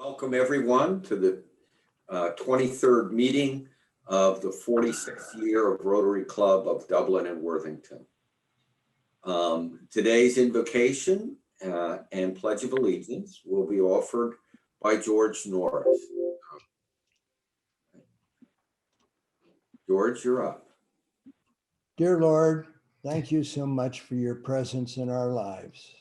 Welcome everyone to the 23rd meeting of the 46th year of Rotary Club of Dublin and Worthington. Today's invocation and Pledge of Allegiance will be offered by George Norris. George, you're up. Dear Lord, thank you so much for your presence in our lives.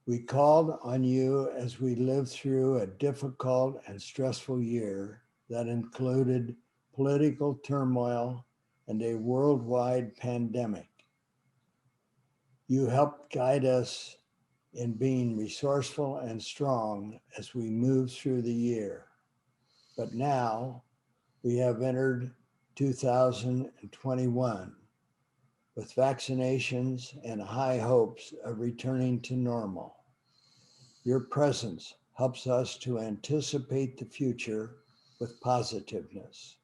We called on you as we lived through a difficult and stressful year that included political turmoil and a worldwide pandemic. You helped guide us in being resourceful and strong as we moved through the year. But now we have entered 2021 with vaccinations and high hopes of returning to normal. Your presence helps us to anticipate the future with positiveness.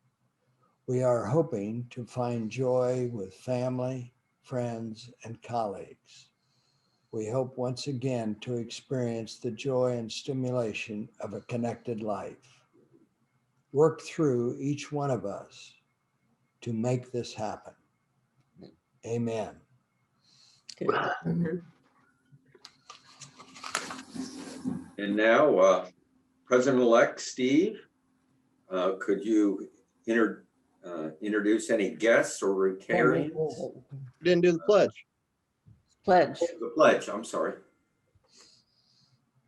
We are hoping to find joy with family, friends, and colleagues. We hope once again to experience the joy and stimulation of a connected life. Work through each one of us to make this happen. Amen. And now, President-elect Steve, could you introduce any guests or Rotarians? Didn't do the pledge. Pledge. The pledge, I'm sorry.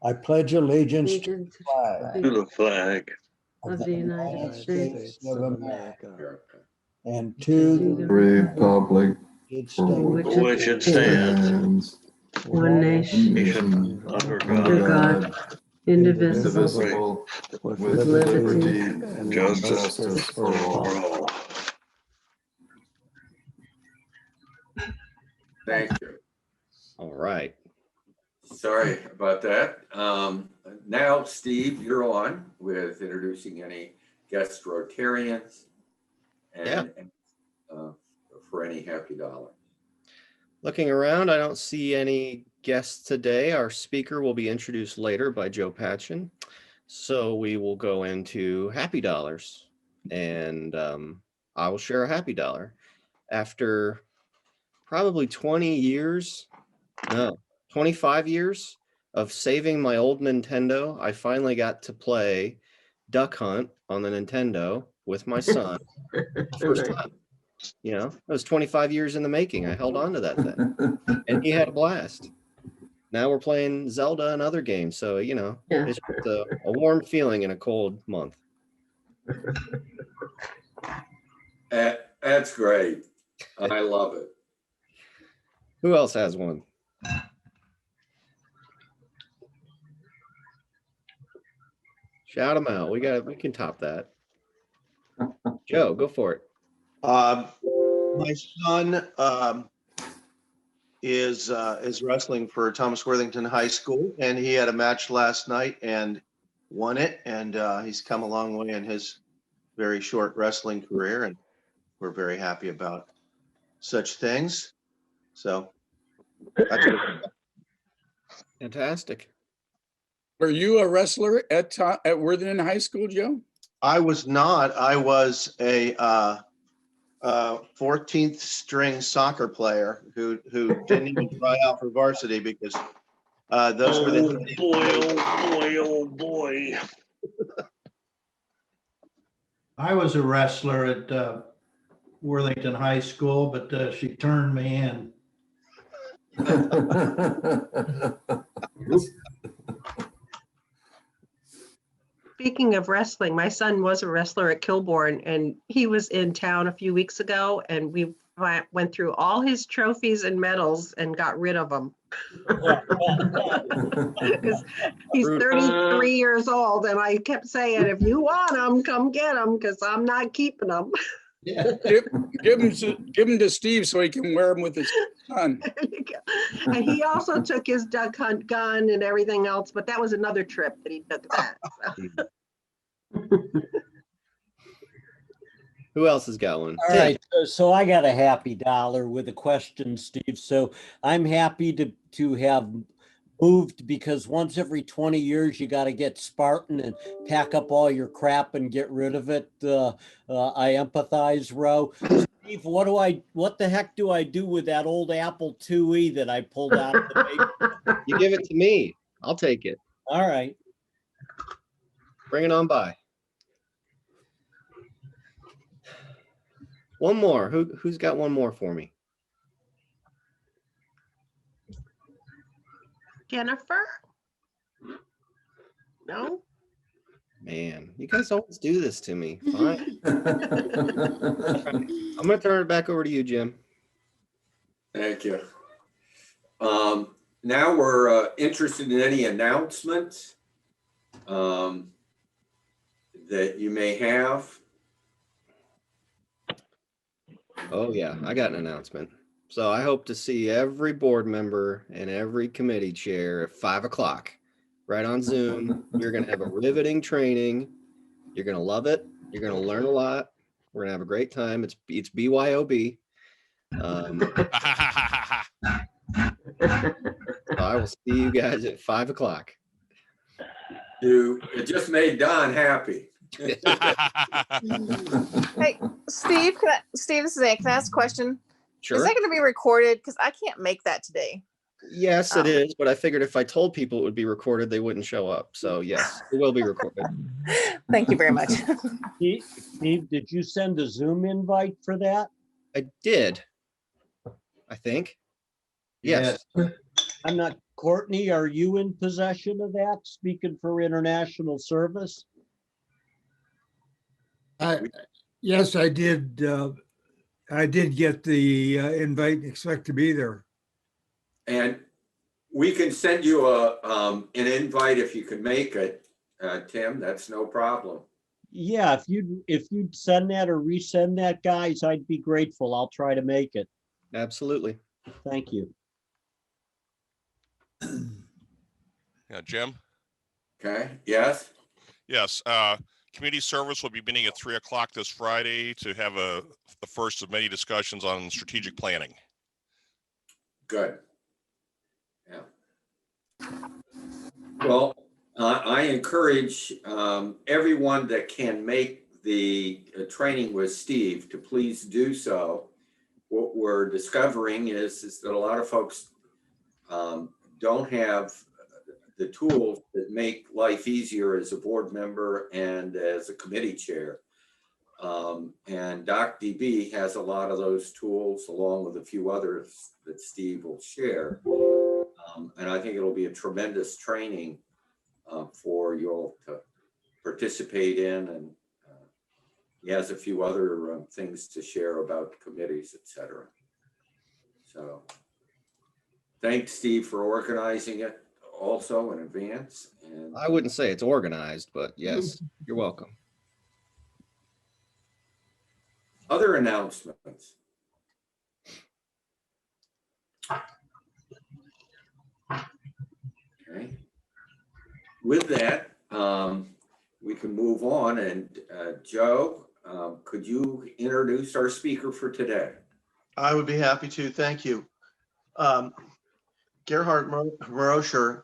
I pledge allegiance to Allegiance the flag To the flag of the United States of America America. and to the republic United for States which it stands, one nation, nation under under God, God, indivisible, indivisible, with liberty liberty and justice for all. Thank you. All right. Sorry about that. Now, Steve, you're on with introducing any guest Rotarians and for any happy dollar. Looking around, I don't see any guests today. Our speaker will be introduced later by Joe Patchen. So we will go into happy dollars, and I will share a happy dollar. After probably 20 years, no, 25 years of saving my old Nintendo, I finally got to play Duck Hunt on the Nintendo with my son. First time. You know, it was 25 years in the making. I held on to that thing, and he had a blast. Now we're playing Zelda and other games. So, you know, Yeah. it's just a warm feeling in a cold month. That's great. I love it. Who else has one? Shout them out. We can top that. Joe, go for it. My son is wrestling for Thomas Worthington High School, and he had a match last night and won it. And he's come a long way in his very short wrestling career, and we're very happy about such things. So that's Fantastic. Were you a wrestler at Worthington High School, Joe? I was not. I was a 14th string soccer player who didn't even try out for varsity because those were the days. Oh boy. I was a wrestler at Worthington High School, but she turned me in. Speaking of wrestling, my son was a wrestler at Kilbourne, and he was in town a few weeks ago, and we went through all his trophies and medals and got rid of them. He's 33 years old, and I kept saying, if you want them, come get them, because I'm not keeping them. Yeah. Give him to Steve so he can wear them with his son. And he also took his duck hunt gun and everything else, but that was another trip that he took that. So. Who else has got one? All right, so I got a happy dollar with a question, Steve. So I'm happy to have moved because once every 20 years you got to get Spartan and pack up all your crap and get rid of it. I empathize, Ro. Steve, what the heck do I do with that old Apple IIe that I pulled out of the basement? You give it to me. I'll take it. All right. Bring it on by. One more. Who's got one more for me? Jennifer? No? Man, you guys always do this to me. Fine. I'm gonna turn it back over to you, Jim. Thank you. Now we're interested in any announcements that you may have. Oh yeah, I got an announcement. So I hope to see every board member and every committee chair at 5 o'clock, right on Zoom. You're gonna have a riveting training. You're gonna love it. You're gonna learn a lot. We're gonna have a great time. It's BYOB. So I will see you guys at 5 o'clock. It just made Don happy. Hey, Steve, Steve, this is Ann. Can I ask a question? Sure. Is that going to be recorded? Because I can't make that today. Yes, it is. But I figured if I told people it would be recorded, they wouldn't show up. So yes, it will be recorded. Thank you very much. Steve, did you send a Zoom invite for that? I did. I think. Yes. I'm not. Courtney, are you in possession of that? Speaking for international service? Yes, I did. I did get the invite, expect to be there. And we can send you an invite if you can make it, Tim. That's no problem. Yeah, if you'd send that or resend that, guys, I'd be grateful. I'll try to make it. Absolutely. Thank you. Yeah, Jim? Okay, yes? Yes, community service will be meeting at 3 o'clock this Friday to have the first of many discussions on strategic planning. Good. Yeah. Well, I encourage everyone that can make the training with Steve to please do so. What we're discovering is that a lot of folks don't have the tools that make life easier as a board member and as a committee chair. And DocDB has a lot of those tools along with a few others that Steve will share. And I think it'll be a tremendous training for you all to participate in. And he has a few other things to share about committees, et cetera. So thanks, Steve, for organizing it also in advance. And I wouldn't say it's organized, but yes, you're welcome. other announcements. Okay. With that, we can move on. And Joe, could you introduce our speaker for today? I would be happy to. Thank you. Gerhard Marosher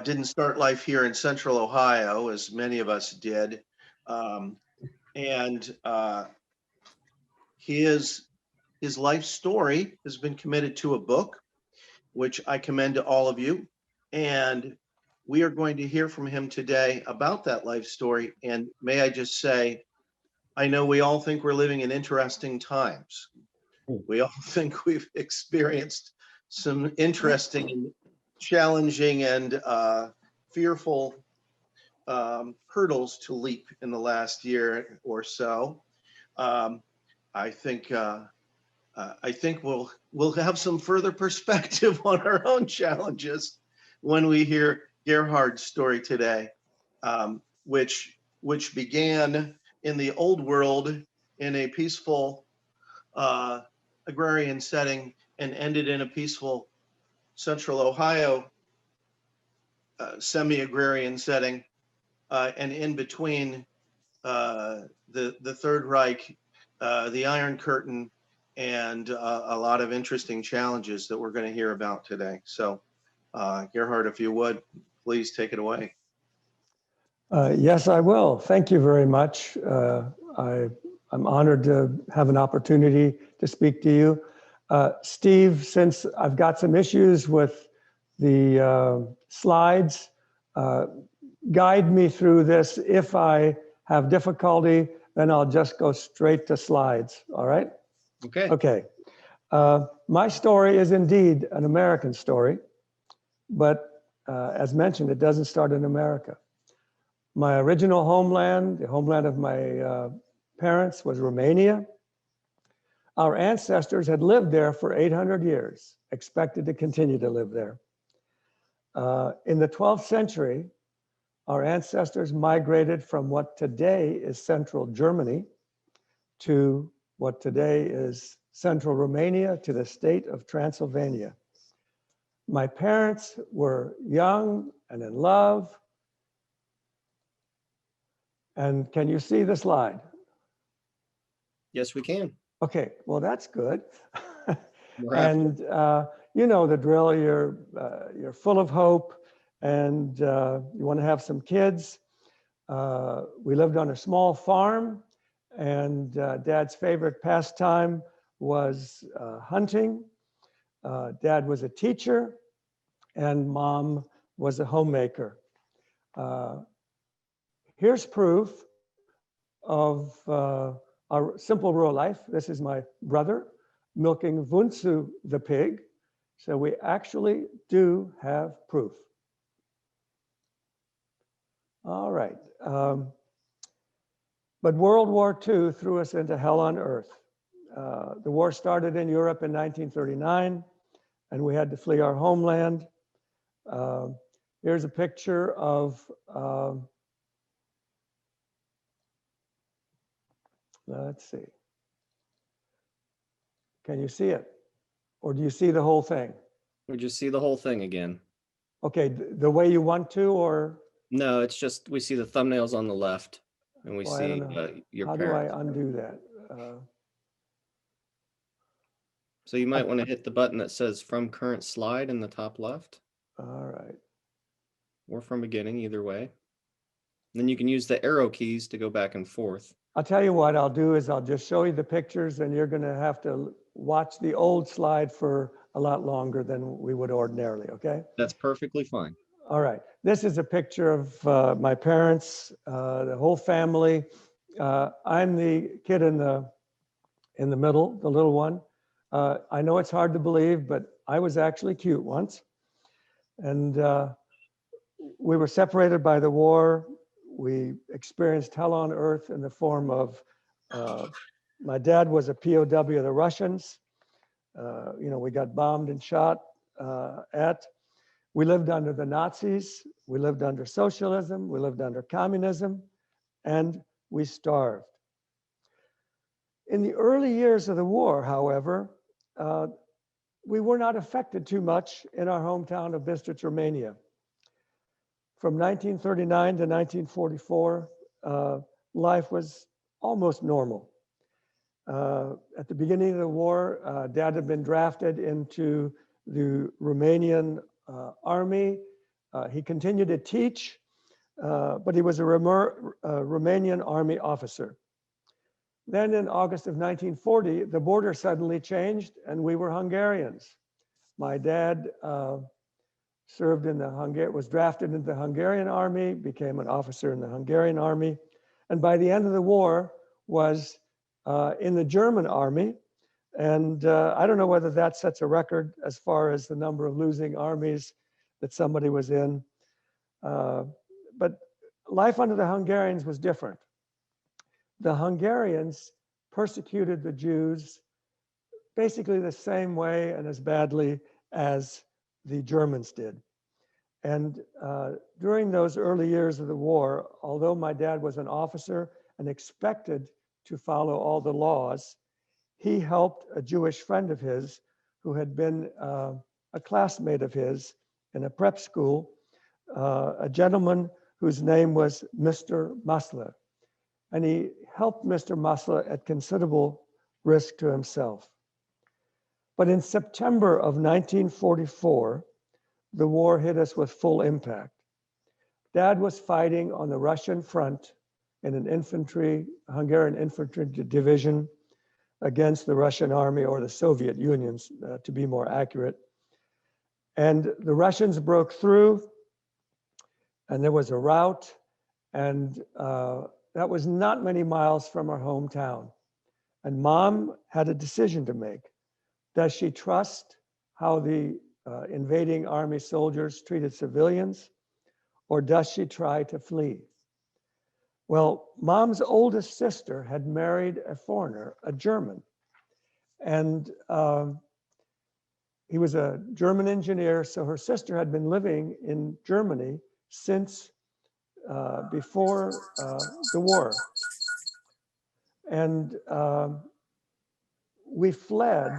didn't start life here in Central Ohio, as many of us did. His life story has been committed to a book, which I commend to all of you. And we are going to hear from him today about that life story. And may I just say, I know we all think we're living in interesting times. We all think we've experienced some interesting, challenging, and fearful hurdles to leap in the last year or so. I think we'll have some further perspective on our own challenges when we hear Gerhard's story today, which began in the old world in a peaceful agrarian setting and ended in a peaceful Central Ohio semi-agrarian setting, and in between the Third Reich, the Iron Curtain, and a lot of interesting challenges that we're going to hear about today. So Gerhard, if you would, please take it away. Yes, I will. Thank you very much. I'm honored to have an opportunity to speak to you. Steve, since I've got some issues with the slides, guide me through this. If I have difficulty, then I'll just go straight to slides. All right? Okay. Okay. My story is indeed an American story, but as mentioned, it doesn't start in America. My original homeland, the homeland of my parents, was Romania. Our ancestors had lived there for 800 years, expected to continue to live there. In the 12th century, our ancestors migrated from what today is central Germany to what today is central Romania to the state of Transylvania. My parents were young and in love. And can you see the slide? Yes, we can. Okay, well, that's good. We're happy. And you know the drill. You're full of hope, and you want to have some kids. We lived on a small farm, and Dad's favorite pastime was hunting. Dad was a teacher, and Mom was a homemaker. Here's proof of our simple rural life. This is my brother milking Vunsu the pig. So we actually do have proof. All right. But World War II threw us into hell on earth. The war started in Europe in 1939, and we had to flee our homeland. Here's a picture of let's see. Can you see it? Or do you see the whole thing? We just see the whole thing again. Okay, the way you want to, or? No, it's just we see the thumbnails on the left, and we Well, I see don't know. your How parents. do I undo that? So you might want to hit the button that says from current slide in the top left, All right. or from beginning, either way. And then you can use the arrow keys to go back and forth. I'll tell you what I'll do is I'll just show you the pictures, and you're going to have to watch the old slide for a lot longer than we would ordinarily, okay? That's perfectly fine. All right. This is a picture of my parents, the whole family. I'm the kid in the middle, the little one. I know it's hard to believe, but I was actually cute once. And we were separated by the war. We experienced hell on earth in the form of, my dad was a POW of the Russians. You know, we got bombed and shot at. We lived under the Nazis. We lived under socialism. We lived under communism, and we starved. In the early years of the war, however, we were not affected too much in our hometown of Bistrița, Romania. From 1939 to 1944, life was almost normal. At the beginning of the war, Dad had been drafted into the Romanian army. He continued to teach, but he was a Romanian army officer. Then in August of 1940, the border suddenly changed and we were Hungarians. My dad served in the was drafted into the Hungarian army, became an officer in the Hungarian army, and by the end of the war was in the German army. And I don't know whether that sets a record as far as the number of losing armies that somebody was in. But life under the Hungarians was different. The Hungarians persecuted the Jews basically the same way and as badly as the Germans did. And during those early years of the war, although my dad was an officer and expected to follow all the laws, he helped a Jewish friend of his who had been a classmate of his in a prep school, a gentleman whose name was Mr. Masler. And he helped Mr. Masler at considerable risk to himself. But in September of 1944, the war hit us with full impact. Dad was fighting on the Russian front in an Hungarian infantry division against the Russian army, or the Soviet Union, to be more accurate. And the Russians broke through, and there was a rout, and that was not many miles from our hometown. And Mom had a decision to make. Does she trust how the invading army soldiers treated civilians, or does she try to flee? Well, Mom's oldest sister had married a foreigner, a German, and he was a German engineer. So her sister had been living in Germany since before the war. And we fled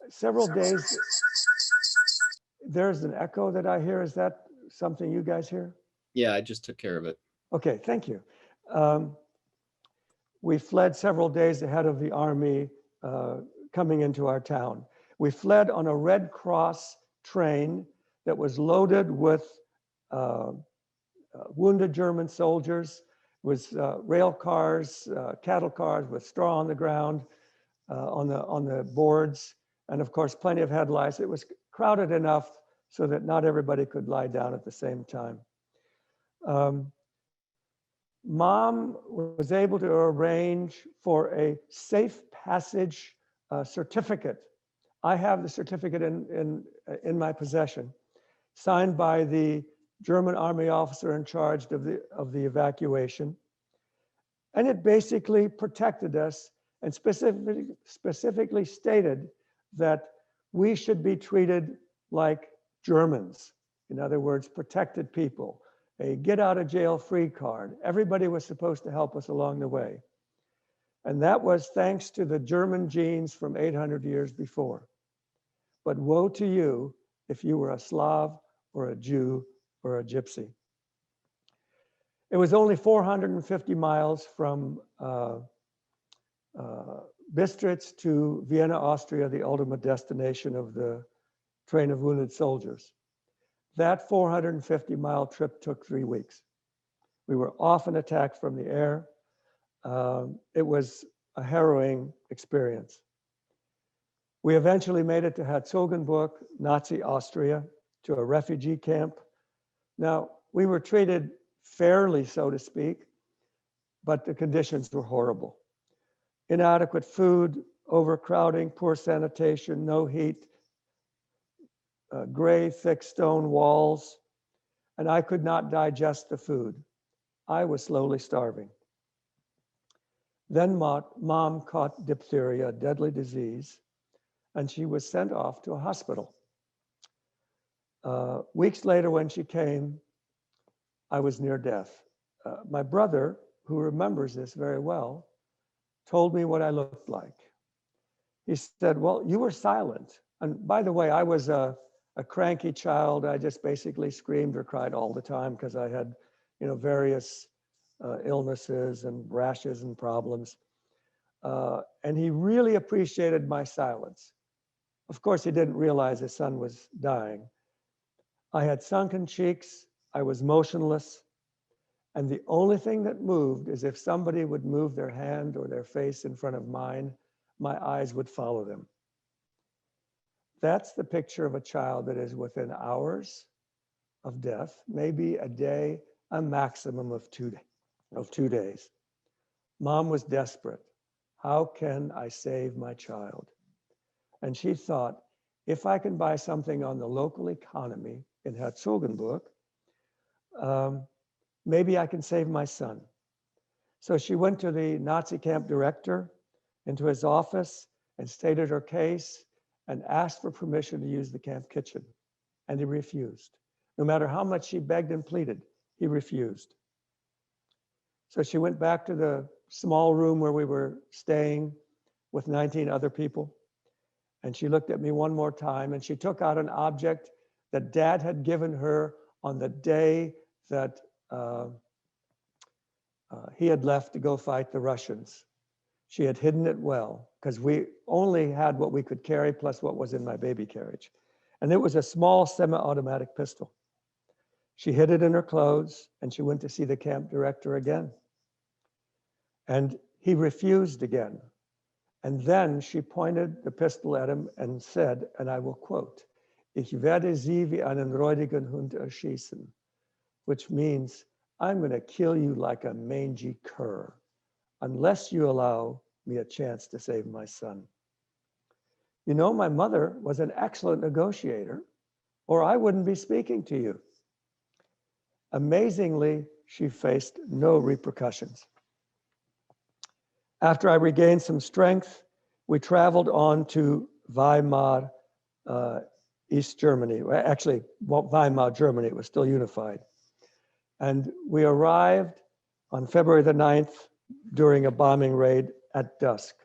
several days. There's an echo that I hear. Is that something you guys hear? Yeah, I just took care of it. Okay, thank you. We fled several days ahead of the army coming into our town. We fled on a Red Cross train that was loaded with wounded German soldiers, with rail cars, cattle cars with straw on the ground, on the boards, and of course, plenty of headlights. It was crowded enough so that not everybody could lie down at the same time. Mom was able to arrange for a safe passage certificate. I have the certificate in my possession, signed by the German army officer in charge of the evacuation. And it basically protected us and specifically stated that we should be treated like Germans. In other words, protected people, a get out of jail free card. Everybody was supposed to help us along the way. And that was thanks to the German genes from 800 years before. But woe to you if you were a Slav or a Jew or a Gypsy. It was only 450 miles from Bistritz to Vienna, Austria, the ultimate destination of the train of wounded soldiers. That 450-mile trip took 3 weeks. We were often attacked from the air. It was a harrowing experience. We eventually made it to Herzogenburg, Nazi Austria, to a refugee camp. Now, we were treated fairly, so to speak, but the conditions were horrible. Inadequate food, overcrowding, poor sanitation, no heat, gray, thick stone walls, and I could not digest the food. I was slowly starving. Then Mom caught diphtheria, a deadly disease, and she was sent off to a hospital. Weeks later, when she came, I was near death. My brother, who remembers this very well, told me what I looked like. He said, well, you were silent. And by the way, I was a cranky child. I just basically screamed or cried all the time because I had, various illnesses and rashes and problems. And he really appreciated my silence. Of course, he didn't realize his son was dying. I had sunken cheeks. I was motionless. And the only thing that moved is if somebody would move their hand or their face in front of mine, my eyes would follow them. That's the picture of a child that is within hours of death, maybe a day, a maximum of 2 days. Mom was desperate. How can I save my child? And she thought, if I can buy something on the local economy in Herzogenburg, maybe I can save my son. So she went to the Nazi camp director, into his office, and stated her case and asked for permission to use the camp kitchen. And he refused. No matter how much she begged and pleaded, he refused. So she went back to the small room where we were staying with 19 other people. And she looked at me one more time, and she took out an object that Dad had given her on the day that he had left to go fight the Russians. She had hidden it well, because we only had what we could carry plus what was in my baby carriage. And it was a small semi-automatic pistol. She hid it in her clothes and she went to see the camp director again. And he refused again. And then she pointed the pistol at him and said, and I will quote, "Ich werde sie wie einen räudigen Hund erschießen," which means, I'm going to kill you like a mangy cur, unless you allow me a chance to save my son. You know, my mother was an excellent negotiator, or I wouldn't be speaking to you. Amazingly, she faced no repercussions. After I regained some strength, we traveled on to Weimar, East Germany. Actually, Weimar, Germany, it was still unified. And we arrived on February the 9th during a bombing raid at dusk.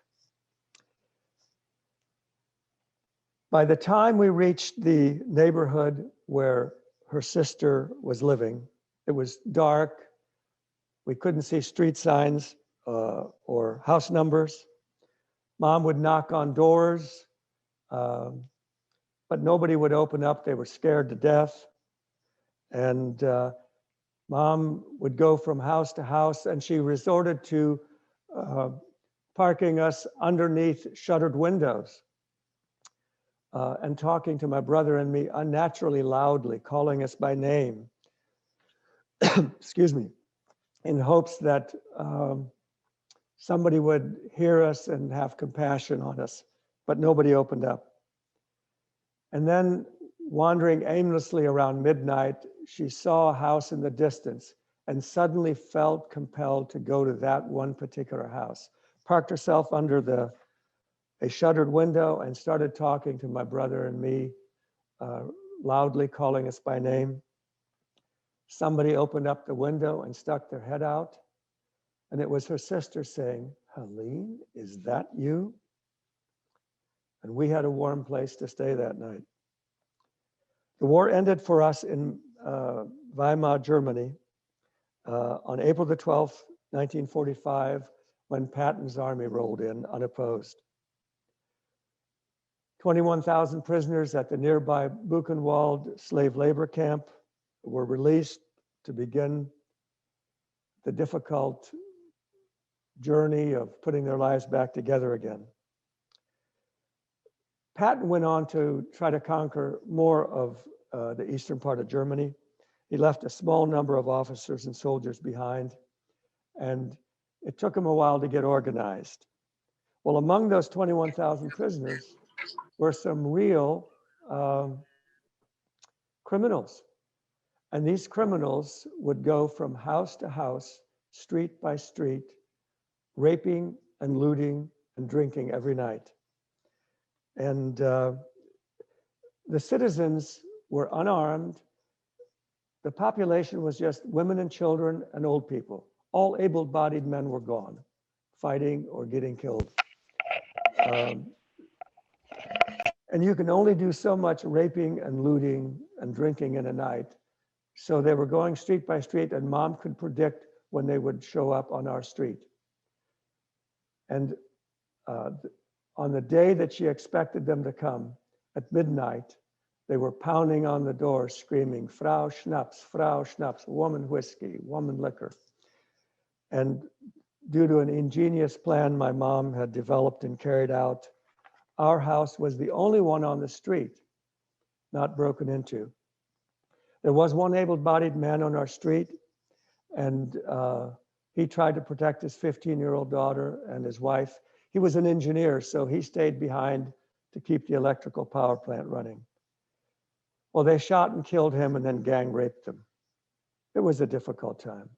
By the time we reached the neighborhood where her sister was living, it was dark. We couldn't see street signs or house numbers. Mom would knock on doors, but nobody would open up. They were scared to death. And Mom would go from house to house, and she resorted to parking us underneath shuttered windows and talking to my brother and me unnaturally loudly, calling us by name, excuse me, in hopes that somebody would hear us and have compassion on us, but nobody opened up. And then wandering aimlessly around midnight, she saw a house in the distance and suddenly felt compelled to go to that one particular house, parked herself under a shuttered window and started talking to my brother and me, loudly calling us by name. Somebody opened up the window and stuck their head out, and it was her sister saying, "Helene, is that you?" And we had a warm place to stay that night. The war ended for us in Weimar, Germany, on April the 12th, 1945, when Patton's army rolled in unopposed. 21,000 prisoners at the nearby Buchenwald slave labor camp were released to begin the difficult journey of putting their lives back together again. Patton went on to try to conquer more of the eastern part of Germany. He left a small number of officers and soldiers behind, and it took him a while to get organized. Well, among those 21,000 prisoners were some real criminals. And these criminals would go from house to house, street by street, raping and looting and drinking every night. And the citizens were unarmed. The population was just women and children and old people. All able-bodied men were gone, fighting or getting killed. And you can only do so much raping and looting and drinking in a night. So they were going street by street, and Mom could predict when they would show up on our street. And on the day that she expected them to come, at midnight, they were pounding on the door, screaming, Frau Schnaps, woman whiskey, woman liquor. And due to an ingenious plan my mom had developed and carried out, our house was the only one on the street not broken into. There was one able-bodied man on our street, and he tried to protect his 15-year-old daughter and his wife. He was an engineer, so he stayed behind to keep the electrical power plant running. Well, they shot and killed him and then gang raped him. It was a difficult time.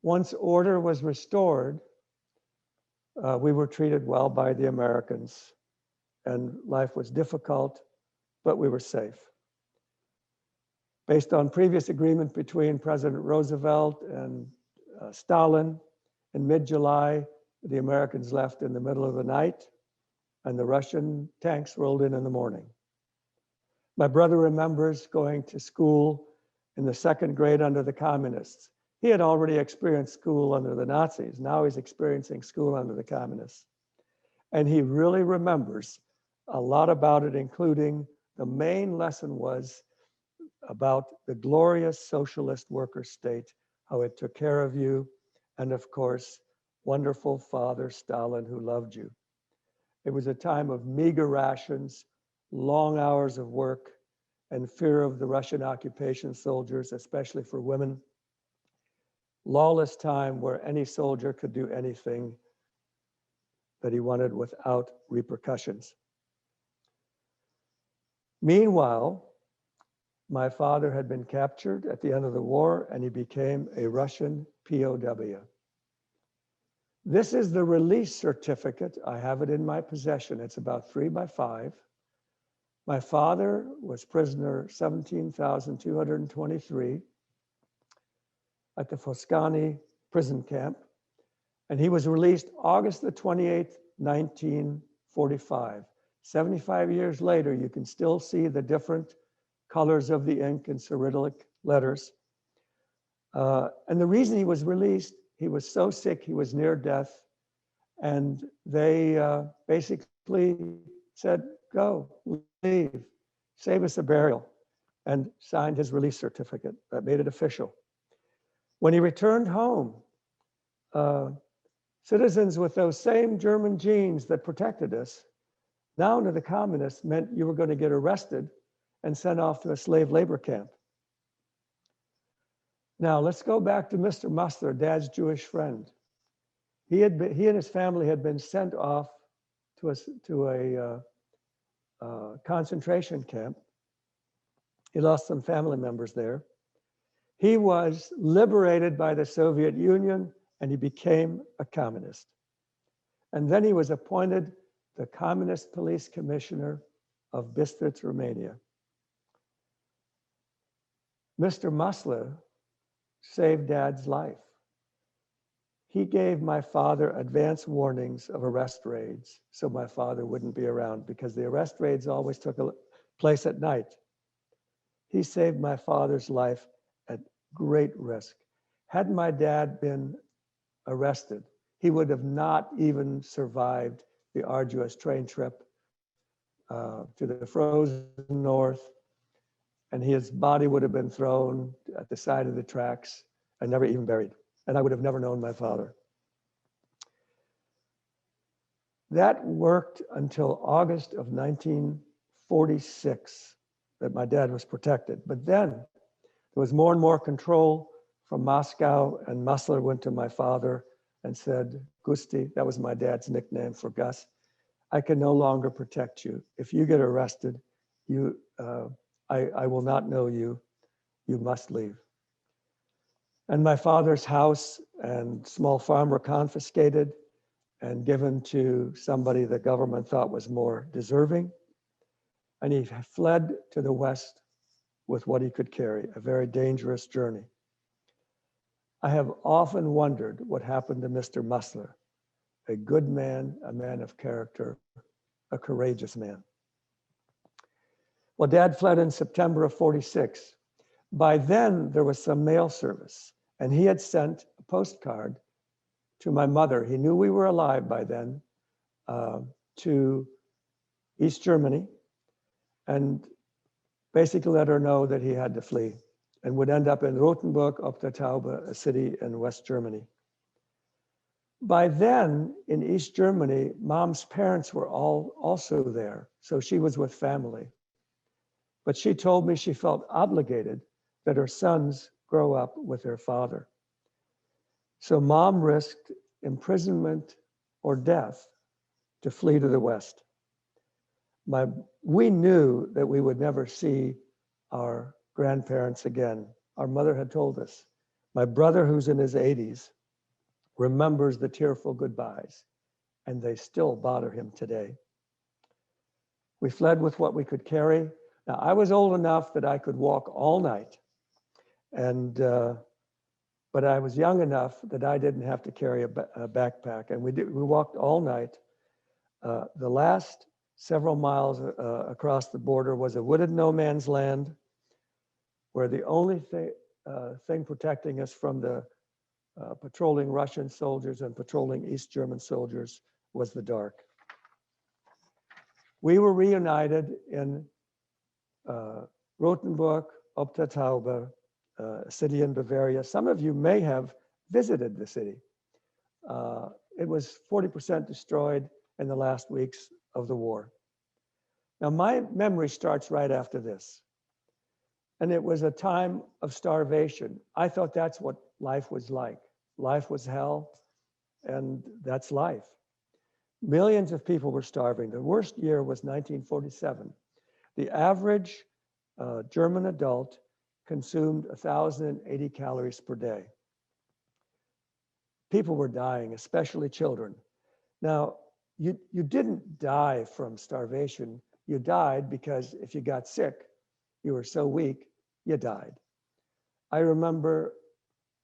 Once order was restored, we were treated well by the Americans, and life was difficult, but we were safe. Based on previous agreement between President Roosevelt and Stalin, in mid-July, the Americans left in the middle of the night, and the Russian tanks rolled in the morning. My brother remembers going to school in the second grade under the communists. He had already experienced school under the Nazis. Now he's experiencing school under the communists. And he really remembers a lot about it, including The main lesson was about the glorious socialist worker state, how it took care of you, and of course, wonderful Father Stalin who loved you. It was a time of meager rations, long hours of work, and fear of the Russian occupation soldiers, especially for women. Lawless time where any soldier could do anything that he wanted without repercussions. Meanwhile, my father had been captured at the end of the war and he became a Russian POW. This is the release certificate. I have it in my possession. It's about 3 by 5. My father was prisoner 17,223 at the Foscani prison camp, and he was released August the 28th, 1945. 75 years later, you can still see the different colors of the ink and Cyrillic letters. And the reason he was released, he was so sick, he was near death, and they basically said, go, leave, save us a burial, and signed his release certificate. That made it official. When he returned home, citizens with those same German genes that protected us, now to the communists meant you were going to get arrested and sent off to a slave labor camp. Now let's go back to Mr. Musler, Dad's Jewish friend. He and his family had been sent off to a concentration camp. He lost some family members there. He was liberated by the Soviet Union and he became a communist. And then he was appointed the Communist Police Commissioner of Bistritz, Romania. Mr. Musler saved Dad's life. He gave my father advance warnings of arrest raids so my father wouldn't be around, because the arrest raids always took place at night. He saved my father's life at great risk. Had my dad been arrested, he would have not even survived the arduous train trip to the frozen north, and his body would have been thrown at the side of the tracks and never even buried. And I would have never known my father. That worked until August of 1946, that my dad was protected. But then there was more and more control from Moscow, and Musler went to my father and said, Gusti, that was my dad's nickname for Gus, I can no longer protect you. If you get arrested, I will not know you. You must leave. And my father's house and small farm were confiscated and given to somebody the government thought was more deserving. And he fled to the West with what he could carry, a very dangerous journey. I have often wondered what happened to Mr. Musler, a good man, a man of character, a courageous man. Well, Dad fled in September of 46. By then, there was some mail service, and he had sent a postcard to my mother. He knew we were alive by then, to East Germany, and basically let her know that he had to flee and would end up in Rothenburg ob der Taube, a city in West Germany. By then, in East Germany, Mom's parents were all also there, so she was with family. But she told me she felt obligated that her sons grow up with their father. So Mom risked imprisonment or death to flee to the West. We knew that we would never see our grandparents again. Our mother had told us. My brother, who's in his 80s, remembers the tearful goodbyes, and they still bother him today. We fled with what we could carry. Now, I was old enough that I could walk all night, but I was young enough that I didn't have to carry a backpack, and we walked all night. The last several miles across the border was a wooded no man's land, where the only thing protecting us from the patrolling Russian soldiers and patrolling East German soldiers was the dark. We were reunited in Rothenburg, ob der Tauber, a city in Bavaria. Some of you may have visited the city. It was 40% destroyed in the last weeks of the war. Now, my memory starts right after this. And it was a time of starvation. I thought that's what life was like. Life was hell, and that's life. Millions of people were starving. The worst year was 1947. The average German adult consumed 1,080 calories per day. People were dying, especially children. Now, you didn't die from starvation. You died because if you got sick, you were so weak, you died. I remember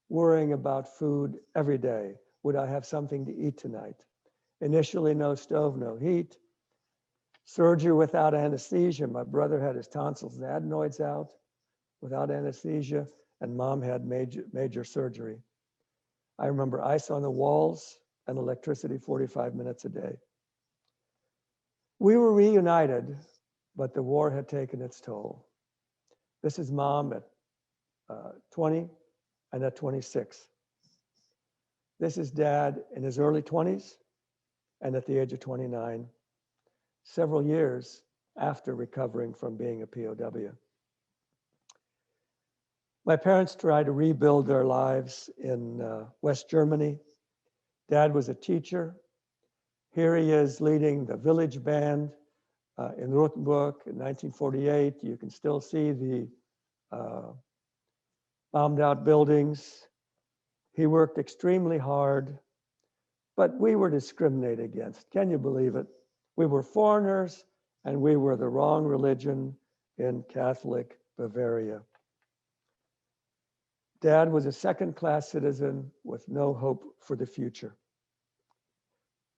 worrying about food every day. Would I have something to eat tonight? Initially, no stove, no heat. Surgery without anesthesia. My brother had his tonsils and adenoids out without anesthesia, and mom had major surgery. I remember ice on the walls and electricity 45 minutes a day. We were reunited, but the war had taken its toll. This is mom at 20 and at 26. This is dad in his early 20s and at the age of 29, several years after recovering from being a POW. My parents tried to rebuild their lives in West Germany. Dad was a teacher. Here he is leading the village band in Rothenburg in 1948. You can still see the bombed out buildings. He worked extremely hard, but we were discriminated against. Can you believe it? We were foreigners and we were the wrong religion in Catholic Bavaria. Dad was a second-class citizen with no hope for the future.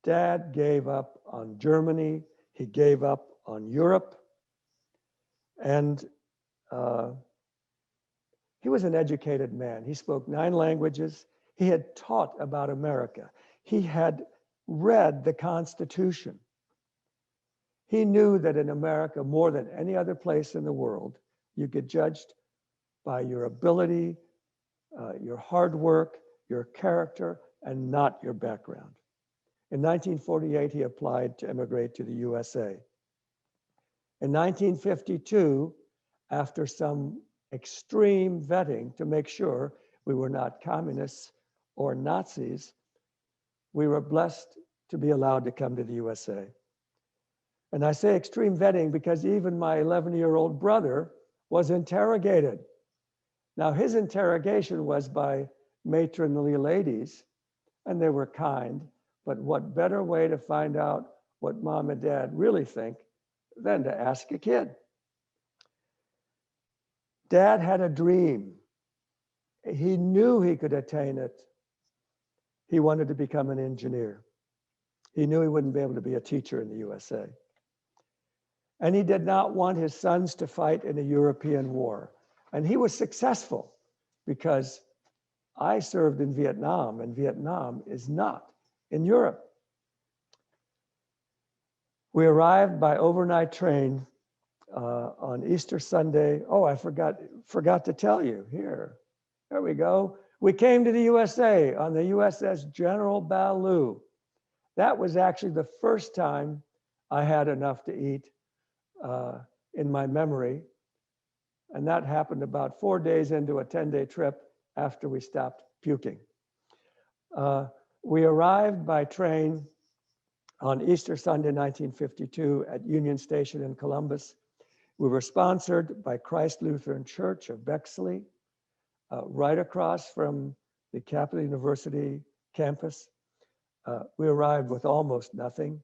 Dad gave up on Germany. He gave up on Europe. And he was an educated man. He spoke 9 languages. He had taught about America. He had read the Constitution. He knew that in America, more than any other place in the world, you get judged by your ability, your hard work, your character, and not your background. In 1948, he applied to immigrate to the USA. In 1952, after some extreme vetting to make sure we were not communists or Nazis, we were blessed to be allowed to come to the USA. And I say extreme vetting because even my 11-year-old brother was interrogated. Now, his interrogation was by matronly ladies, and they were kind, but what better way to find out what mom and dad really think than to ask a kid? Dad had a dream. He knew he could attain it. He wanted to become an engineer. He knew he wouldn't be able to be a teacher in the USA. And he did not want his sons to fight in a European war. And he was successful because I served in Vietnam, and Vietnam is not in Europe. We arrived by overnight train on Easter Sunday. Oh, I forgot to tell you. There we go. We came to the USA on the USS General Ballou. That was actually the first time I had enough to eat in my memory. And that happened about 4 days into a 10-day trip after we stopped puking. We arrived by train on Easter Sunday, 1952 at Union Station in Columbus. We were sponsored by Christ Lutheran Church of Bexley, right across from the Capital University campus. We arrived with almost nothing.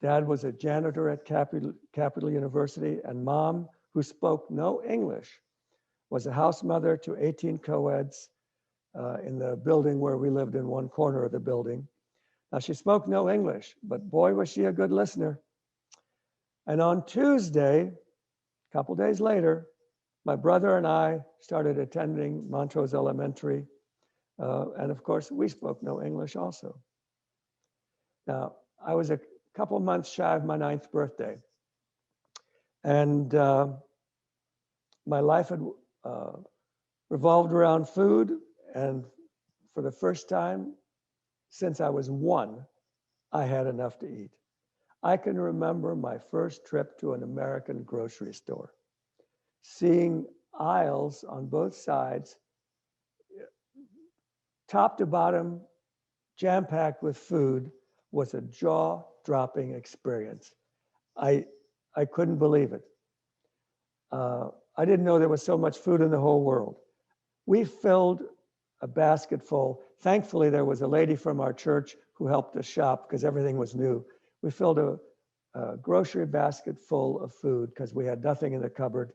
Dad was a janitor at Capital University, and mom, who spoke no English, was a house mother to 18 co-eds in the building where we lived in one corner of the building. Now, she spoke no English, but boy, was she a good listener. And on Tuesday, a couple days later, my brother and I started attending Montrose Elementary. And of course, we spoke no English also. Now, I was a couple months shy of my 9th birthday. And my life had revolved around food, and for the first time since I was 1, I had enough to eat. I can remember my first trip to an American grocery store. Seeing aisles on both sides, top to bottom, jam-packed with food, was a jaw-dropping experience. I couldn't believe it. I didn't know there was so much food in the whole world. We filled a basket full. Thankfully, there was a lady from our church who helped us shop because everything was new. We filled a grocery basket full of food because we had nothing in the cupboard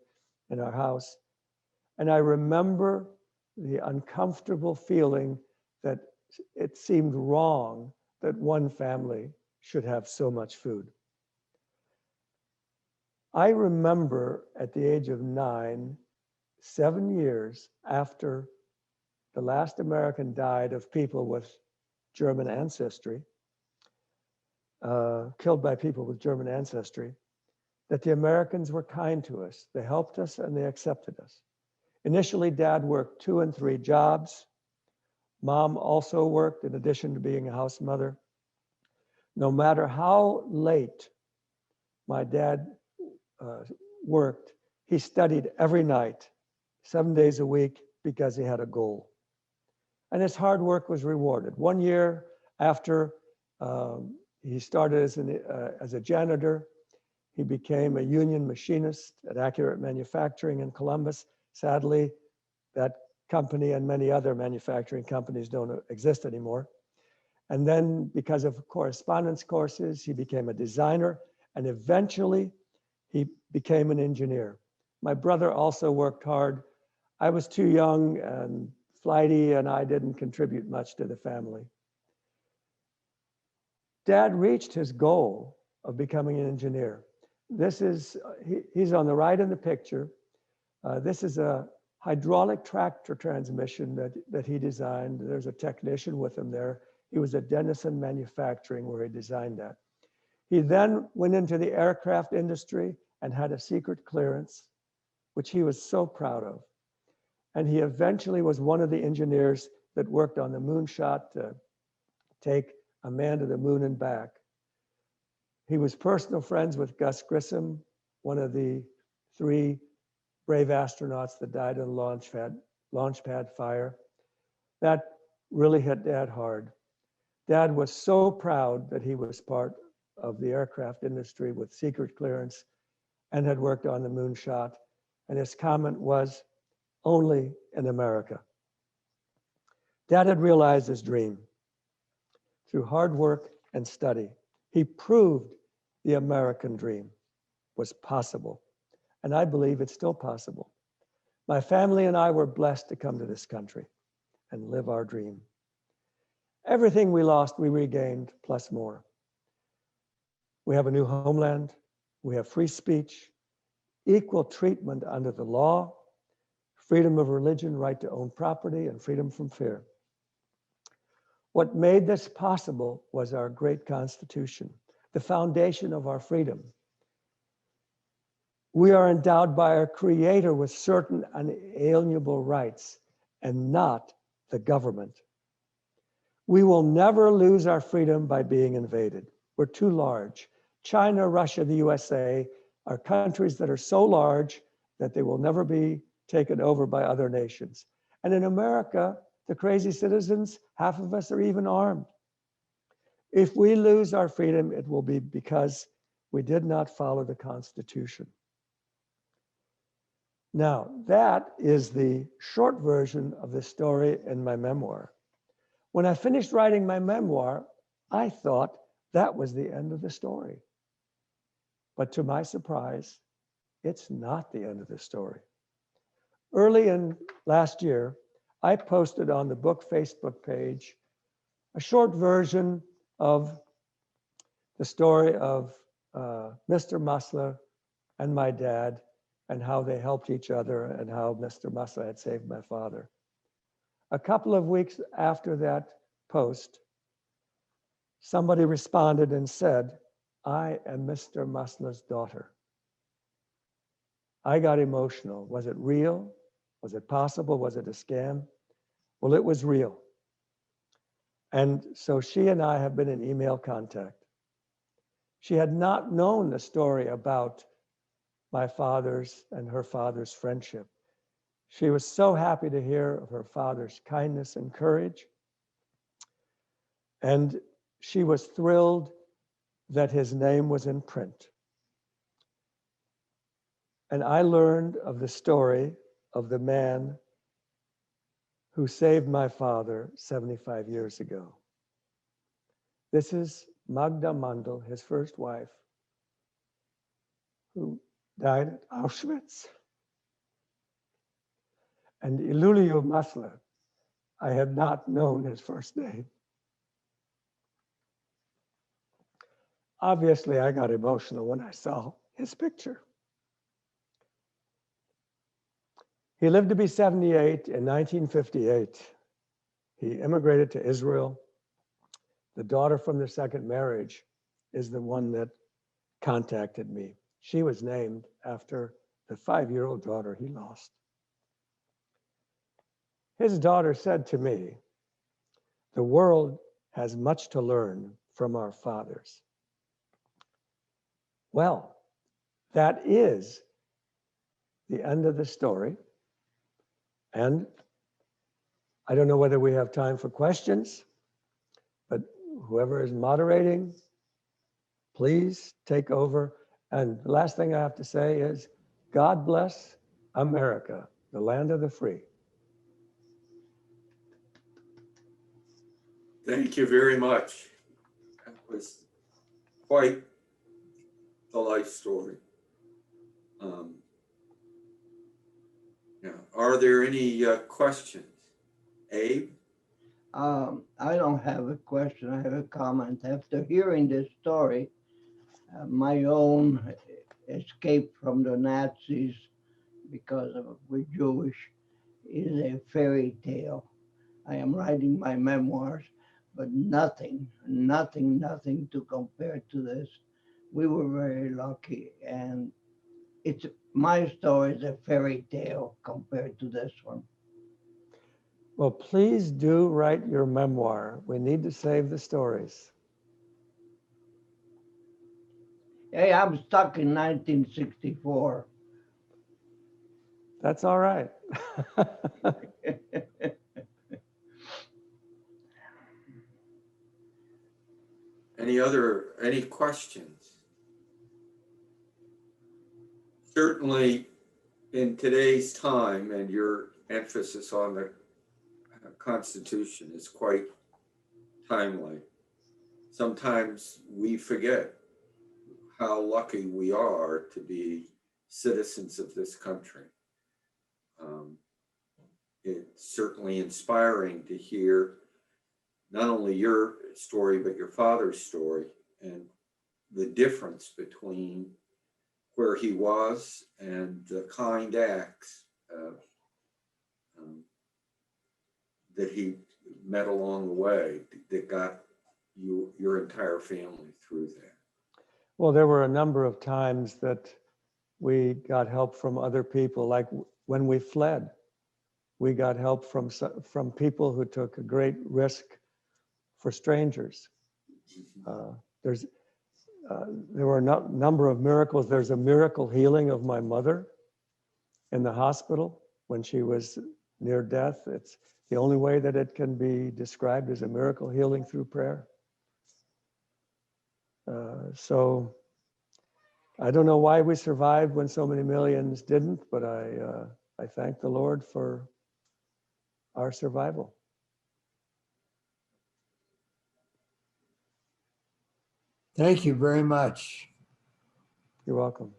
in our house. And I remember the uncomfortable feeling that it seemed wrong that one family should have so much food. I remember at the age of 9, 7 years after the last American died of people with German ancestry, killed by people with German ancestry, that the Americans were kind to us. They helped us and they accepted us. Initially, Dad worked 2 and 3 jobs. Mom also worked in addition to being a house mother. No matter how late my dad worked, he studied every night, 7 days a week, because he had a goal. And his hard work was rewarded. 1 year after he started as a janitor, he became a union machinist at Accurate Manufacturing in Columbus. Sadly, that company and many other manufacturing companies don't exist anymore. And then because of correspondence courses, he became a designer, and eventually he became an engineer. My brother also worked hard. I was too young and flighty, and I didn't contribute much to the family. Dad reached his goal of becoming an engineer. This is, he's on the right in the picture. This is a hydraulic tractor transmission that he designed. There's a technician with him there. He was at Denison Manufacturing where he designed that. He then went into the aircraft industry and had a secret clearance, which he was so proud of. And he eventually was one of the engineers that worked on the moonshot to take a man to the moon and back. He was personal friends with Gus Grissom, one of the 3 brave astronauts that died in the launchpad fire. That really hit Dad hard. Dad was so proud that he was part of the aircraft industry with secret clearance and had worked on the moonshot. And his comment was, "Only in America." Dad had realized his dream. Through hard work and study, he proved the American dream was possible. And I believe it's still possible. My family and I were blessed to come to this country and live our dream. Everything we lost, we regained, plus more. We have a new homeland. We have free speech, equal treatment under the law, freedom of religion, right to own property, and freedom from fear. What made this possible was our great Constitution, the foundation of our freedom. We are endowed by our Creator with certain unalienable rights and not the government. We will never lose our freedom by being invaded. We're too large. China, Russia, the USA are countries that are so large that they will never be taken over by other nations. And in America, the crazy citizens, half of us are even armed. If we lose our freedom, it will be because we did not follow the Constitution. Now, that is the short version of the story in my memoir. When I finished writing my memoir, I thought that was the end of the story. But to my surprise, it's not the end of the story. Early in last year, I posted on the book Facebook page a short version of the story of Mr. Musler and my dad, and how they helped each other, and how Mr. Musler had saved my father. A couple of weeks after that post, somebody responded and said, "I am Mr. Musler's daughter." I got emotional. Was it real? Was it possible? Was it a scam? Well, it was real. And so she and I have been in email contact. She had not known the story about my father's and her father's friendship. She was so happy to hear of her father's kindness and courage. And she was thrilled that his name was in print. And I learned of the story of the man who saved my father 75 years ago. This is Magda Mandl, his first wife, who died at Auschwitz. And Ilulio Masler, I had not known his first name. Obviously, I got emotional when I saw his picture. He lived to be 78 in 1958. He immigrated to Israel. The daughter from the second marriage is the one that contacted me. She was named after the 5-year-old daughter he lost. His daughter said to me, "The world has much to learn from our fathers." Well, that is the end of the story. And I don't know whether we have time for questions, but whoever is moderating, please take over. And the last thing I have to say is, God bless America, the land of the free. Thank you very much. That was quite the life story. Yeah. Are there any questions? Abe? I don't have a question, I have a comment. After hearing this story, my own escape from the Nazis because we're Jewish is a fairy tale. I am writing my memoirs, but nothing to compare to this. We were very lucky, and my story is a fairy tale compared to this one. Well, please do write your memoir. We need to save the stories. Hey, I'm stuck in 1964. That's all right. Any questions? Certainly in today's time, and your emphasis on the Constitution is quite timely. Sometimes we forget how lucky we are to be citizens of this country. It's certainly inspiring to hear not only your story, but your father's story and the difference between where he was and the kind acts that he met along the way that got your entire family through that. Well, there were a number of times that we got help from other people, like when we fled. We got help from people who took a great risk for strangers. There were a number of miracles. There's a miracle healing of my mother in the hospital when she was near death. It's the only way that it can be described as a miracle healing through prayer. So I don't know why we survived when so many millions didn't, but I thank the Lord for our survival. Thank you very much. You're welcome.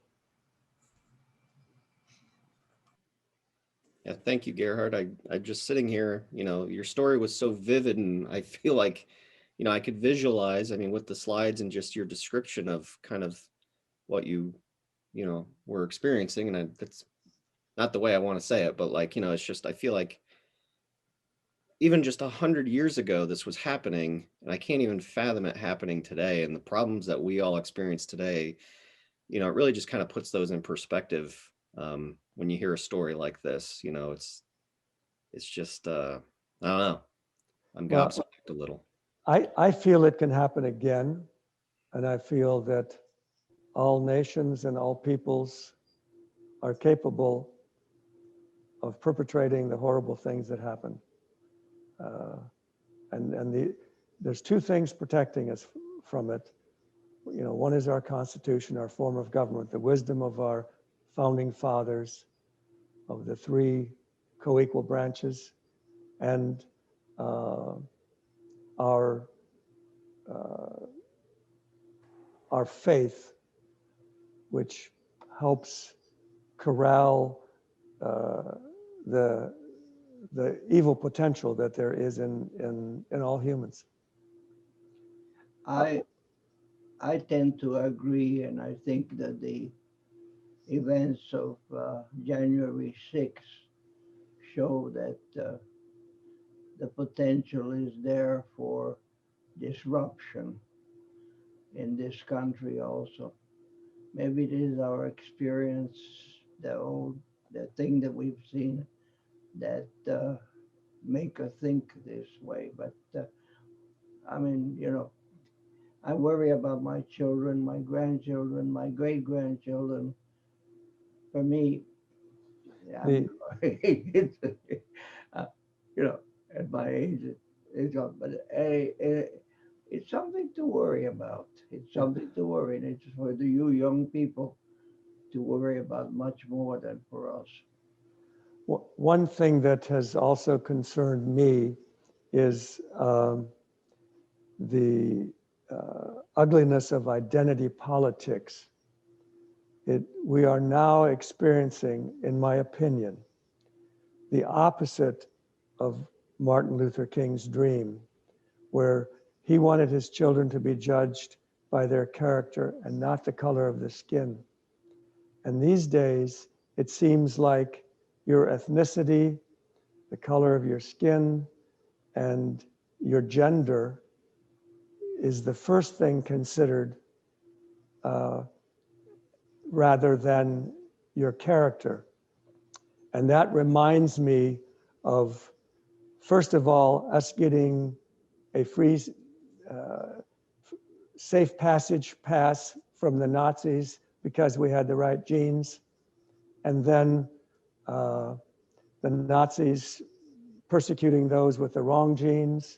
Yeah, thank you, Gerhard. I'm just sitting here, your story was so vivid, and I feel like, I could visualize, with the slides and just your description of kind of what you were experiencing. And that's not the way I want to say it, but it's just, I feel like even just 100 years ago, this was happening, and I can't even fathom it happening today. And the problems that we all experience today, it really just kind of puts those in perspective. when you hear a story like this, you know, it's just, I don't know. I'm Well, gobsmacked a little. I feel it can happen again. And I feel that all nations and all peoples are capable of perpetrating the horrible things that happen. There's two things protecting us from it. You know, one is our Constitution, our form of government, the wisdom of our founding fathers, of the three co-equal branches, and our faith, which helps corral the evil potential that there is in all humans. I tend to agree, and I think that the events of January 6th show that the potential is there for disruption in this country also. Maybe it is our experience, the thing that we've seen that make us think this way. But I mean, you know, I worry about my children, my grandchildren, my great-grandchildren. For me, it's, you know, at my age, but it's something to worry about. It's something to worry, and it's for you young people to worry about much more than for us. One thing that has also concerned me is the ugliness of identity politics. We are now experiencing, in my opinion, the opposite of Martin Luther King's dream, where he wanted his children to be judged by their character and not the color of the skin. And these days, it seems like your ethnicity, the color of your skin, and your gender is the first thing considered rather than your character. And that reminds me of, first of all, us getting a free safe passage pass from the Nazis because we had the right genes. And then the Nazis persecuting those with the wrong genes,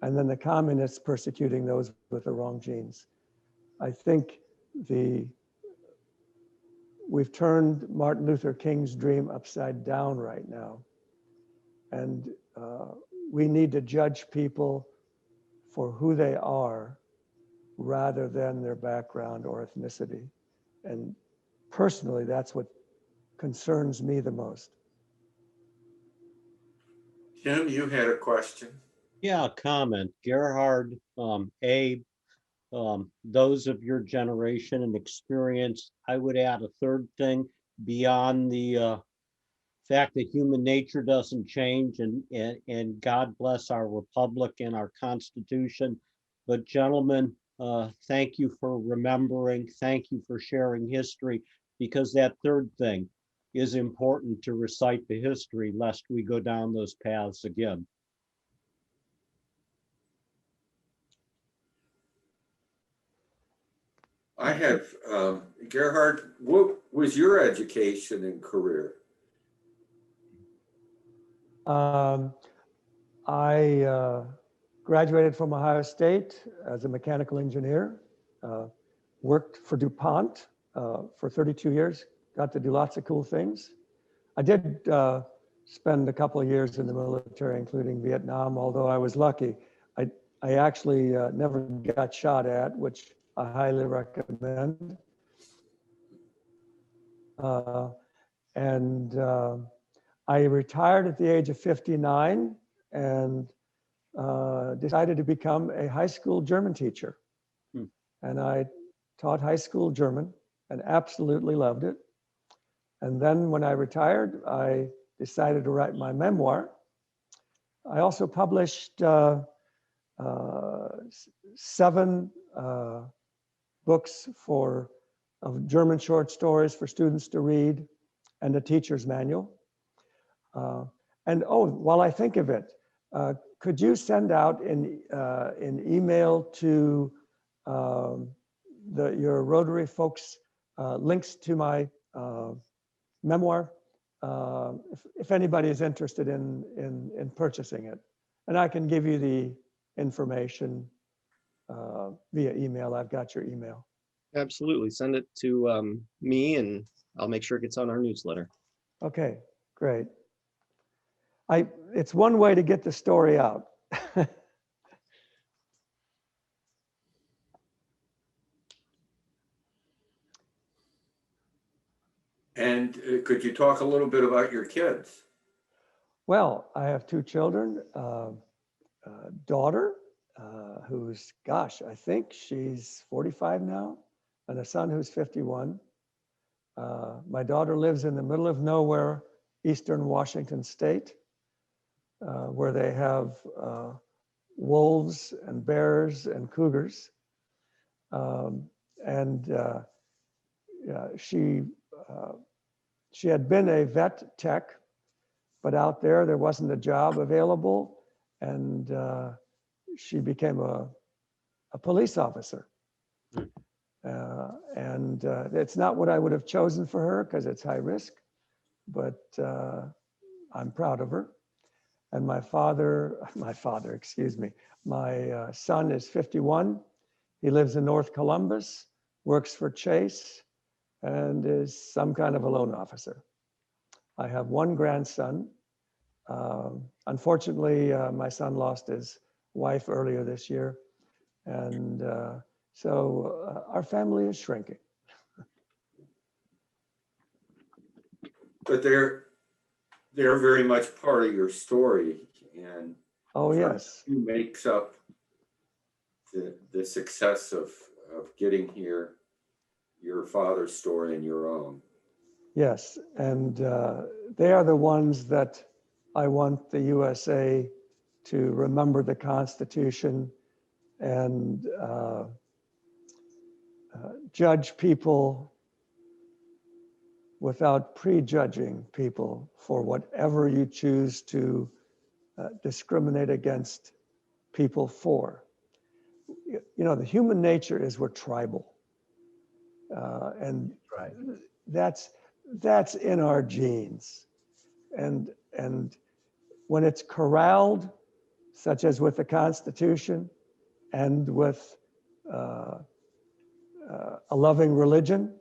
and then the communists persecuting those with the wrong genes. I think we've turned Martin Luther King's dream upside down right now. And we need to judge people for who they are rather than their background or ethnicity. And personally, that's what concerns me the most. Jim, you had a question. Yeah, a comment. Gerhard, Abe, those of your generation and experience, I would add a third thing beyond the fact that human nature doesn't change, and God bless our republic and our Constitution. But gentlemen, thank you for remembering. Thank you for sharing history, because that third thing is important to recite the history lest we go down those paths again. I have, Gerhard, what was your education and career? I graduated from Ohio State as a mechanical engineer, worked for DuPont for 32 years, got to do lots of cool things. I did spend a couple of years in the military, including Vietnam, although I was lucky. I actually never got shot at, which I highly recommend. I retired at the age of 59 and decided to become a high school German teacher. And I taught high school German and absolutely loved it. And then when I retired, I decided to write my memoir. I also published 7 books of German short stories for students to read. and a teacher's manual. And oh, while I think of it, could you send out an email to your Rotary folks links to my memoir, if anybody is interested in purchasing it, and I can give you the information via email. I've got your email. Absolutely. Send it to me and I'll make sure it gets on our newsletter. Okay, great. It's one way to get the story out. And could you talk a little bit about your kids? Well, I have two children, a daughter who's, gosh, I think she's 45 now, and a son who's 51. My daughter lives in the middle of nowhere, eastern Washington State, where they have wolves and bears and cougars. She had been a vet tech, but out there wasn't a job available, and she became a police officer. It's not what I would have chosen for her because it's high risk, but I'm proud of her. And my son is 51. He lives in North Columbus, works for Chase, and is some kind of a loan officer. I have one grandson. Unfortunately, my son lost his wife earlier this year. And so our family is shrinking. But they're very much part of your story, and oh yes, who makes up the success of getting here, your father's story and your own. Yes, and they are the ones that I want the USA to remember the Constitution and judge people without prejudging people for whatever you choose to discriminate against people for. You know, the human nature is we're tribal. And Right. that's in our genes. And when it's corralled, such as with the Constitution and with a loving religion,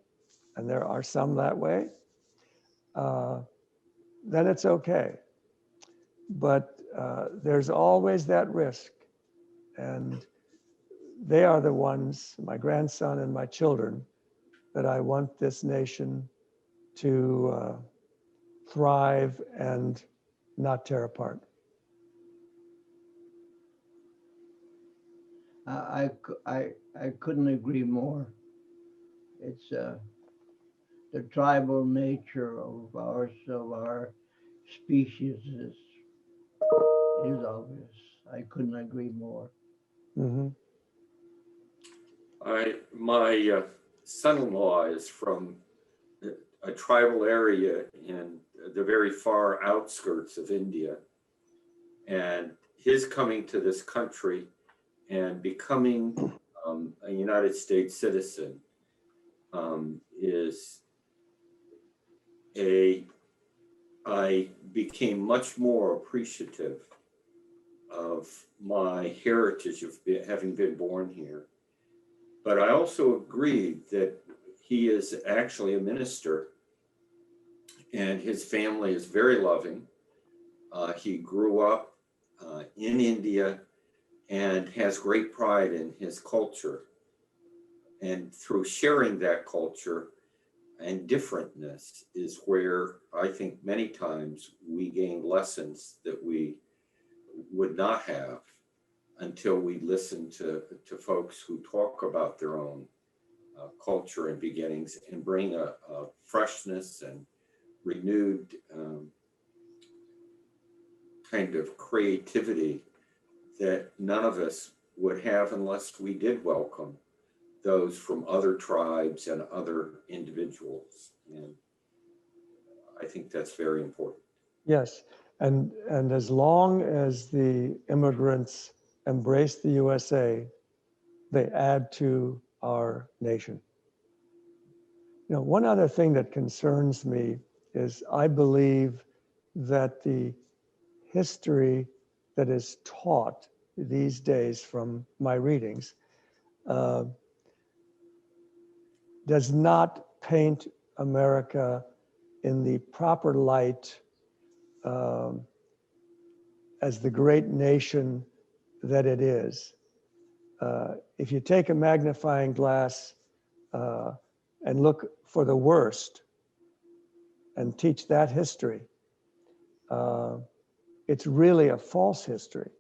and there are some that way, then it's okay. But there's always that risk. And they are the ones, my grandson and my children, that I want this nation to thrive and not tear apart. I couldn't agree more. It's the tribal nature of our species is obvious. I couldn't agree more. Mm-hmm. My son-in-law is from a tribal area in the very far outskirts of India, and his coming to this country and becoming a United States citizen I became much more appreciative of my heritage of having been born here. But I also agreed that he is actually a minister and his family is very loving. He grew up in India and has great pride in his culture. And through sharing that culture and differentness is where I think many times we gain lessons that we would not have until we listen to folks who talk about their own culture and beginnings and bring a freshness and renewed kind of creativity that none of us would have unless we did welcome those from other tribes and other individuals. And think that's very important. Yes, and as long as the immigrants embrace the USA, they add to our nation. You know, one other thing that concerns me is I believe that the history that is taught these days from my readings does not paint America in the proper light as the great nation that it is. If you take a magnifying glass and look for the worst and teach that history, it's really a false history.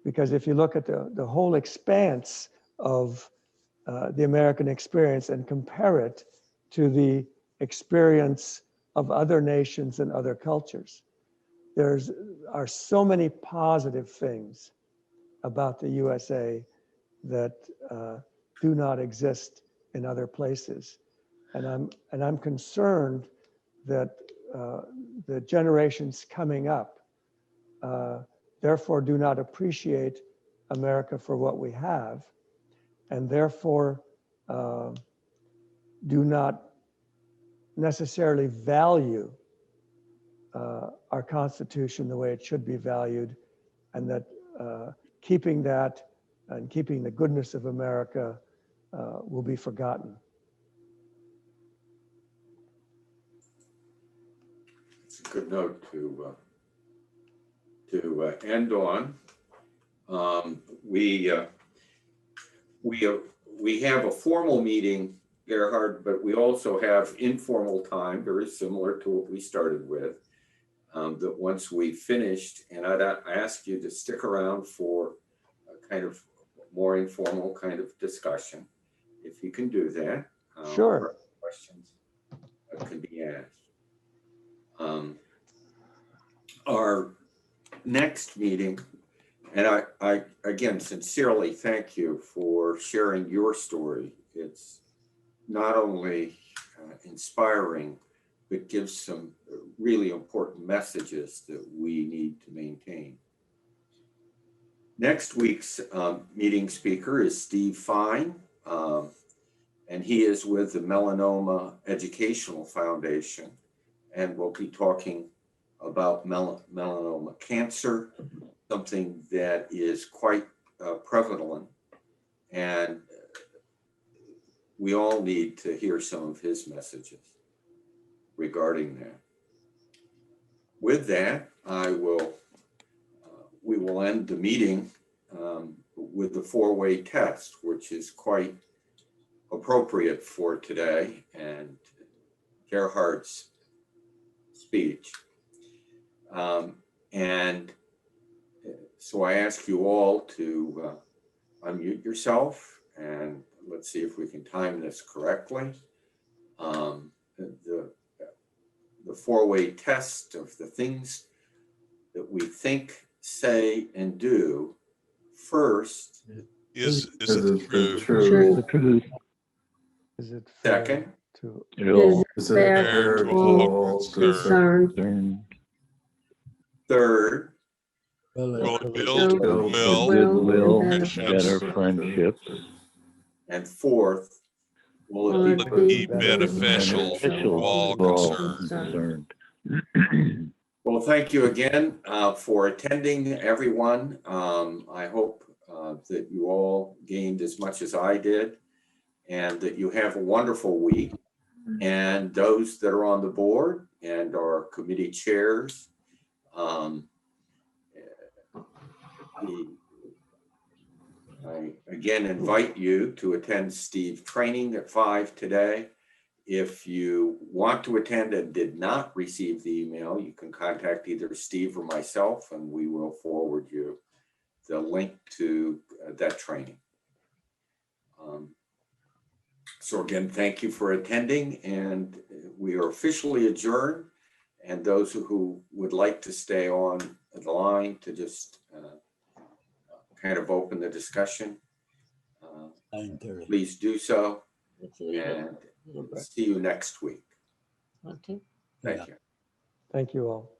Because if you look at the whole expanse of the American experience and compare it to the experience of other nations and other cultures, there are so many positive things about the USA that do not exist in other places. And I'm concerned that the generations coming up therefore do not appreciate America for what we have, and therefore do not necessarily value our Constitution the way it should be valued, and that keeping that and keeping the goodness of America will be forgotten. It's a good note to end on. We have a formal meeting, Gerhard, but we also have informal time, very similar to what we started with. That once we finished, and I'd ask you to stick around for a kind of more informal kind of discussion, if you can do that. Sure. Questions that can be asked. Our next meeting, and I again sincerely thank you for sharing your story. It's not only inspiring, but gives some really important messages that we need to maintain. Next week's meeting speaker is Steve Fine, and he is with the Melanoma Educational Foundation, and we'll be talking about melanoma cancer, something that is quite prevalent, and we all need to hear some of his messages regarding that. With that, we will end the meeting with the four-way test, which is quite appropriate for today and Gerhard's speech. And so I ask you all to unmute yourself, and let's see if we can time this correctly. The four-way test of the things that we think, say, and do. First, Is it true? true? Is it fair second, to Is it fair to all concerned? third, Will it build goodwill Goodwill, friendships, better friendships, and fourth, will it be beneficial for all concerned? Well, thank you again for attending, everyone. I hope that you all gained as much as I did, and that you have a wonderful week. And those that are on the board and our committee chairs, I again invite you to attend Steve's training at 5 today. If you want to attend and did not receive the email, you can contact either Steve or myself, and we will forward you the link to that training. So again, thank you for attending, and we are officially adjourned. And those who would like to stay on the line to just kind of open the discussion, 9:30. please do so. Let's leave it. And see you next week. Okay. Thank you. Thank you all.